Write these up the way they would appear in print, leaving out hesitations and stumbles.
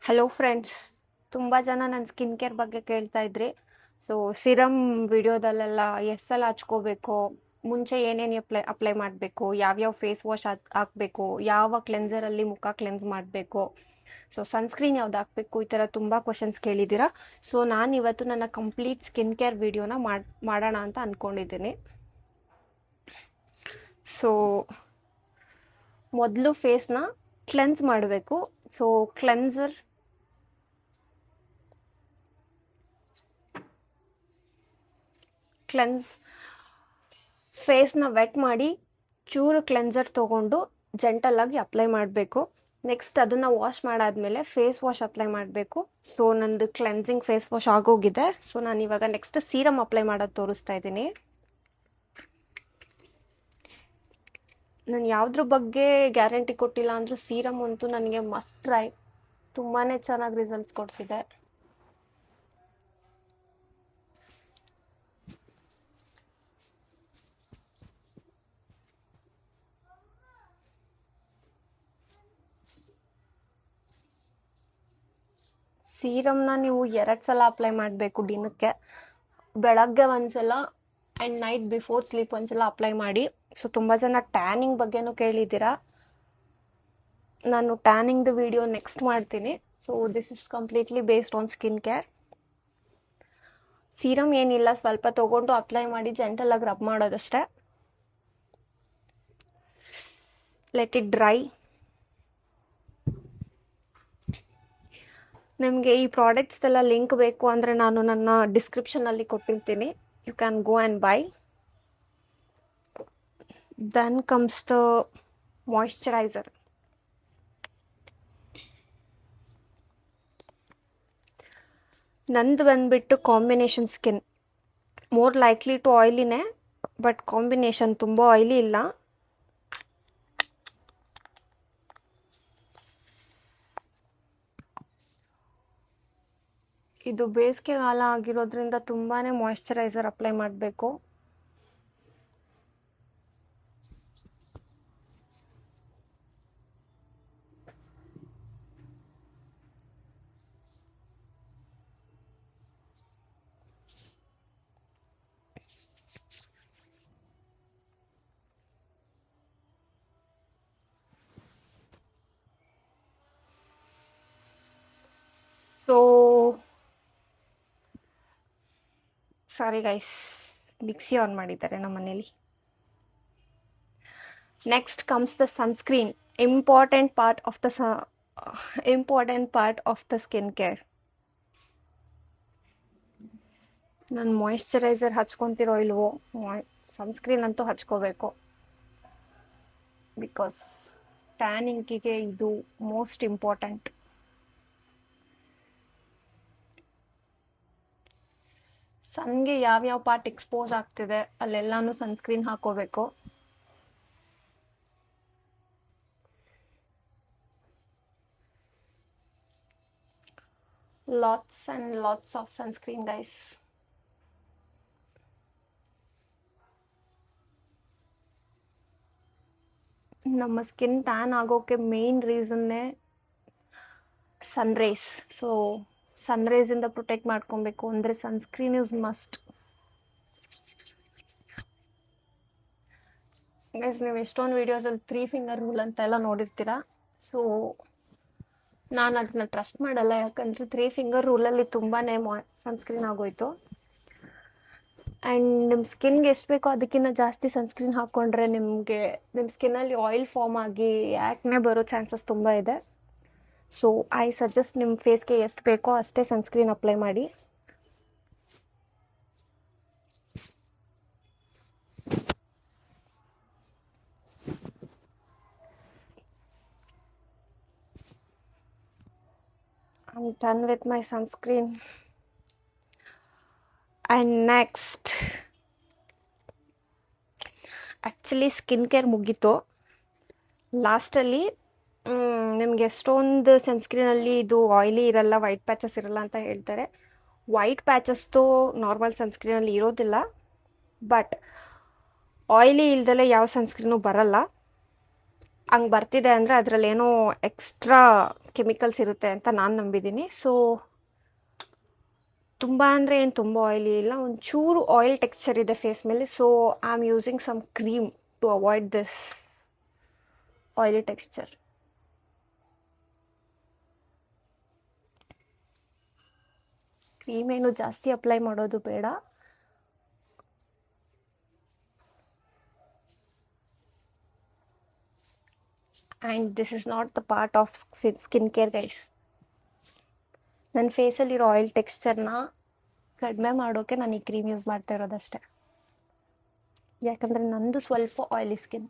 Hello friends, ತುಂಬ ಜನ ನನ್ನ ಸ್ಕಿನ್ ಕೇರ್ ಬಗ್ಗೆ ಕೇಳ್ತಾ ಇದ್ರಿ. ಸೊ ಸಿರಮ್ ವಿಡಿಯೋದಲ್ಲೆಲ್ಲ ಎಷ್ಟೆಲ್ಲ ಹಚ್ಕೋಬೇಕು, ಮುಂಚೆ ಏನೇನು ಅಪ್ಲೈ ಮಾಡಬೇಕು, ಯಾವ್ಯಾವ ಫೇಸ್ ವಾಶ್ ಹಾಕಬೇಕು, ಯಾವ ಕ್ಲೆನ್ಸರಲ್ಲಿ ಮುಖ ಕ್ಲೆನ್ಸ್ ಮಾಡಬೇಕು, ಸೊ ಸನ್ಸ್ಕ್ರೀನ್ ಯಾವ್ದು ಹಾಕಬೇಕು, ಈ ಥರ ತುಂಬ ಕ್ವಶನ್ಸ್ ಕೇಳಿದ್ದೀರಾ. ಸೊ ನಾನು ಇವತ್ತು ನನ್ನ ಕಂಪ್ಲೀಟ್ ಸ್ಕಿನ್ ಕೇರ್ ವಿಡಿಯೋನ ಮಾಡೋಣ ಅಂತ ಅಂದ್ಕೊಂಡಿದ್ದೀನಿ. ಸೊ ಮೊದಲು ಫೇಸ್ನ ಕ್ಲೆನ್ಸ್ ಮಾಡಬೇಕು. ಸೊ ಫೇಸ್ನ ವೆಟ್ ಮಾಡಿ ಚೂರು ಕ್ಲೆನ್ಸರ್ ತೊಗೊಂಡು ಜೆಂಟಲಾಗಿ ಅಪ್ಲೈ ಮಾಡಬೇಕು. ನೆಕ್ಸ್ಟ್ ಅದನ್ನು ವಾಶ್ ಮಾಡಾದಮೇಲೆ ಫೇಸ್ ವಾಶ್ ಅಪ್ಲೈ ಮಾಡಬೇಕು. ಸೊ ನಂದು ಕ್ಲೆನ್ಸಿಂಗ್ ಫೇಸ್ ವಾಶ್ ಆಗೋಗಿದೆ. ಸೊ ನಾನು ಇವಾಗ ನೆಕ್ಸ್ಟ್ ಸೀರಮ್ ಅಪ್ಲೈ ಮಾಡೋದು ತೋರಿಸ್ತಾ ಇದ್ದೀನಿ. ನಾನು ಯಾವುದ್ರ ಬಗ್ಗೆ ಗ್ಯಾರಂಟಿ ಕೊಟ್ಟಿಲ್ಲ ಅಂದರೂ ಸೀರಮ್ ಅಂತೂ ನನಗೆ ಮಸ್ಟ್ ಟ್ರೈ, ತುಂಬಾ ಚೆನ್ನಾಗಿ ರಿಸಲ್ಟ್ಸ್ ಕೊಡ್ತಿದೆ. ಸೀರಮ್ನ ನೀವು 2 ಸಲ ಅಪ್ಲೈ ಮಾಡಬೇಕು ದಿನಕ್ಕೆ. ಬೆಳಗ್ಗೆ ಒಂದ್ಸಲ ಆ್ಯಂಡ್ ನೈಟ್ ಬಿಫೋರ್ ಸ್ಲೀಪ್ ಒಂದ್ಸಲ ಅಪ್ಲೈ ಮಾಡಿ. ಸೊ ತುಂಬ ಜನ ಟ್ಯಾನಿಂಗ್ ಬಗ್ಗೆನೂ ಕೇಳಿದ್ದೀರಾ. ನಾನು ಟ್ಯಾನಿಂಗ್ದು ವಿಡಿಯೋ ನೆಕ್ಸ್ಟ್ ಮಾಡ್ತೀನಿ. So this is completely based on skin care. Serum ಏನಿಲ್ಲ, ಸ್ವಲ್ಪ ತೊಗೊಂಡು ಅಪ್ಲೈ ಮಾಡಿ ಜೆಂಟಲಾಗಿ ರಬ್ ಮಾಡೋದಷ್ಟೇ. Let it dry. ನಿಮಗೆ ಈ ಪ್ರಾಡಕ್ಟ್ಸ್ದೆಲ್ಲ ಲಿಂಕ್ ಬೇಕು ಅಂದರೆ ನಾನು ನನ್ನ ಡಿಸ್ಕ್ರಿಪ್ಷನಲ್ಲಿ ಕೊಟ್ಟಿರ್ತೀನಿ. You can go and buy. Then comes the moisturiser. ನಂದು ಬಂದುಬಿಟ್ಟು combination skin, more likely to ಆಯಿಲಿನೇ, ಬಟ್ ಕಾಂಬಿನೇಷನ್ ತುಂಬ ಆಯಿಲಿ ಇಲ್ಲ. ಇದು ಬೇಸಿಗೆಗಾಲ ಆಗಿರೋದ್ರಿಂದ ತುಂಬಾ ಮಾಯಿಶ್ಚರೈಸರ್ ಅಪ್ಲೈ ಮಾಡಬೇಕು. So sorry guys, mixie on ಮಾಡಿದ್ದಾರೆ ನಮ್ಮ ಮನೇಲಿ. Next comes the sunscreen, important part of the skin care. ನಾನು ಮಾಯಿಶ್ಚರೈಸರ್ ಹಚ್ಕೊತಿರೋ ಇಲ್ವೋ, ಸನ್ಸ್ಕ್ರೀನ್ ಅಂತೂ ಹಚ್ಕೋಬೇಕು. ಬಿಕಾಸ್ ಟ್ಯಾನಿಂಗಿಗೆ ಇದು ಮೋಸ್ಟ್ ಇಂಪಾರ್ಟೆಂಟ್. ಸನ್ಗೆ ಯಾವ್ಯಾವ ಪಾರ್ಟ್ ಎಕ್ಸ್ಪೋಸ್ ಆಗ್ತಿದೆ ಅಲ್ಲೆಲ್ಲಾನು ಸನ್ಸ್ಕ್ರೀನ್ ಹಾಕೋಬೇಕು. Lots and lots of sunscreen guys. ನಮ್ಮ ಸ್ಕಿನ್ ಟ್ಯಾನ್ ಆಗೋಕ್ಕೆ ಮೇನ್ ರೀಸನ್ನೇ ಸನ್ರೇಸ್. ಸೊ ಸನ್ರೇಸಿಂದ ಪ್ರೊಟೆಕ್ಟ್ ಮಾಡ್ಕೊಬೇಕು ಅಂದರೆ ಸನ್ಸ್ಕ್ರೀನ್ ಇಸ್ ಮಸ್ಟ್. ಗೈಸ್, ನೀವು ಎಷ್ಟೊಂದು ವೀಡಿಯೋಸಲ್ಲಿ 3 ಫಿಂಗರ್ ರೂಲ್ ಅಂತೆಲ್ಲ ನೋಡಿರ್ತೀರ. ಸೊ ನಾನು ಅದನ್ನ ಟ್ರಸ್ಟ್ ಮಾಡಲ್ಲ, ಯಾಕಂದರೆ 3 ಫಿಂಗರ್ ರೂಲಲ್ಲಿ ತುಂಬಾ ಸನ್ಸ್ಕ್ರೀನ್ ಆಗೋಯ್ತು. ಆ್ಯಂಡ್ ನಿಮ್ಮ ಸ್ಕಿನ್ಗೆ ಎಷ್ಟು ಬೇಕೋ ಅದಕ್ಕಿಂತ ಜಾಸ್ತಿ ಸನ್ಸ್ಕ್ರೀನ್ ಹಾಕ್ಕೊಂಡ್ರೆ ನಿಮ್ಮ ಸ್ಕಿನ್ನಲ್ಲಿ ಆಯಿಲ್ ಫಾರ್ಮ್ ಆಗಿ ಯಾಕ್ನೆ ಬರೋ ಚಾನ್ಸಸ್ ತುಂಬ ಇದೆ. ಸೊ ಐ ಸಜೆಸ್ಟ್ ನಿಮ್ಮ ಫೇಸ್ಗೆ ಎಷ್ಟು ಬೇಕೋ ಅಷ್ಟೇ ಸನ್ಸ್ಕ್ರೀನ್ ಅಪ್ಲೈ ಮಾಡಿ. I'm done with my sunscreen. And next, actually skin care ಮುಗೀತು. ಲಾಸ್ಟಲ್ಲಿ ನಿಮಗೆ ಎಷ್ಟೊಂದು ಸನ್ಸ್ಕ್ರೀನಲ್ಲಿ ಇದು ಆಯಿಲಿ ಇರಲ್ಲ, ವೈಟ್ ಪ್ಯಾಚಸ್ ಇರಲ್ಲ ಅಂತ ಹೇಳ್ತಾರೆ. ವೈಟ್ ಪ್ಯಾಚಸ್ದು ನಾರ್ಮಲ್ ಸನ್ಸ್ಕ್ರೀನಲ್ಲಿ ಇರೋದಿಲ್ಲ, ಬಟ್ ಆಯಿಲಿ ಇಲ್ದಲೆ ಯಾವ ಸನ್ಸ್ಕ್ರೀನು ಬರಲ್ಲ. ಹಂಗೆ ಬರ್ತಿದೆ ಅಂದರೆ ಅದರಲ್ಲಿ ಏನೋ ಎಕ್ಸ್ಟ್ರಾ ಕೆಮಿಕಲ್ಸ್ ಇರುತ್ತೆ ಅಂತ ನಾನು ನಂಬಿದ್ದೀನಿ. ಸೊ ತುಂಬ ಅಂದರೆ ಏನು ತುಂಬ ಆಯಿಲಿ ಇಲ್ಲ, ಒಂಚೂರು ಆಯಿಲ್ ಟೆಕ್ಸ್ಚರ್ ಇದೆ ಫೇಸ್ ಮೇಲೆ. So I am using some cream to avoid this oily texture. Cream ಏನು ಜಾಸ್ತಿ ಅಪ್ಲೈ ಮಾಡೋದು ಬೇಡ. And this is not the part of skin care guys. ನನ್ನ ಫೇಸಲ್ಲಿರೋ ಆಯಿಲ್ ಟೆಕ್ಸ್ಚರ್ನ ಕಡಿಮೆ ಮಾಡೋಕ್ಕೆ ನಾನು ಈ ಕ್ರೀಮ್ ಯೂಸ್ ಮಾಡ್ತಾ ಇರೋದಷ್ಟೇ. ಯಾಕಂದರೆ ನಂದು ಸ್ವಲ್ಪ ಆಯಿಲಿ ಸ್ಕಿನ್.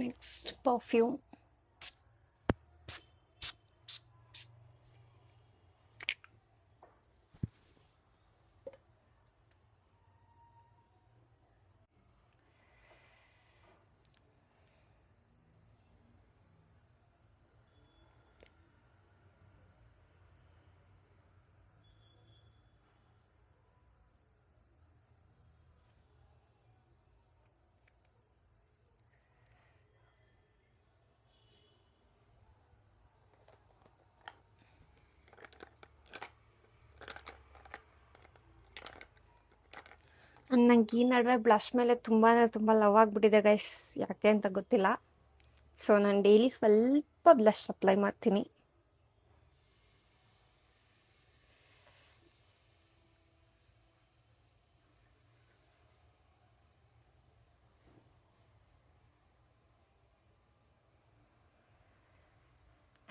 Next perfume. ನಂಗೆ ಈ ನಡುವೆ ಬ್ಲಷ್ ಮೇಲೆ ತುಂಬ ಲವ್ ಆಗಿಬಿಟ್ಟಿದೆ ಗೈಸ್, ಯಾಕೆ ಅಂತ ಗೊತ್ತಿಲ್ಲ. ಸೊ ನಾನು ಡೈಲಿ ಸ್ವಲ್ಪ ಬ್ಲಷ್ ಅಪ್ಲೈ ಮಾಡ್ತೀನಿ.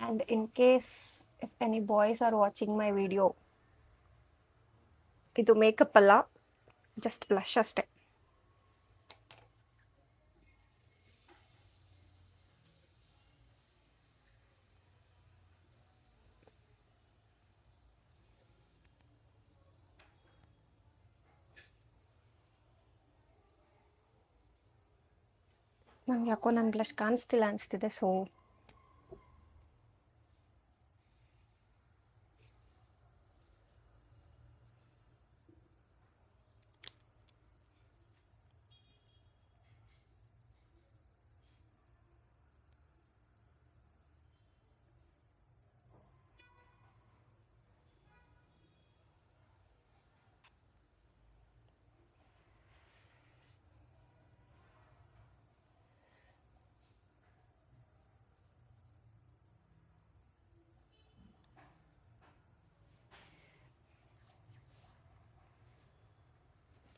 And in case if any boys are watching my video, ಇದು ಮೇಕಪ್ ಅಲ್ಲ, ಜಸ್ಟ್ ಬ್ಲಷ್ ಅಷ್ಟೇ. ನಂಗೆ ಯಾಕೋ ನನ್ನ ಬ್ಲಷ್ ಕಾಣಿಸ್ತಿಲ್ಲ ಅನಿಸ್ತಿದೆ. So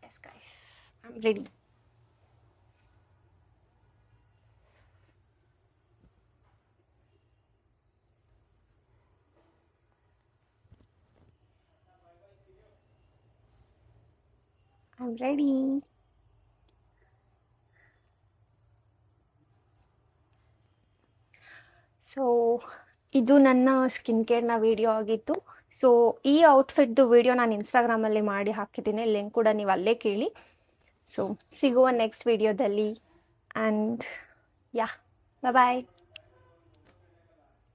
yes guys, I'm ready. I'm ready. So ಇದು ನನ್ನ ಸ್ಕಿನ್ ಕೇರ್ನ ವಿಡಿಯೋ ಆಗಿತ್ತು. ಸೊ ಈ ಔಟ್ಫಿಟ್ದು ವಿಡಿಯೋ ನಾನು ಇನ್ಸ್ಟಾಗ್ರಾಮಲ್ಲಿ ಮಾಡಿ ಹಾಕಿದ್ದೀನಿ, ಲಿಂಕ್ ಕೂಡ ನೀವು ಅಲ್ಲೇ ಕೇಳಿ. ಸೊ ಸಿಗುವ ನೆಕ್ಸ್ಟ್ ವಿಡಿಯೋದಲ್ಲಿ. And yeah, bye.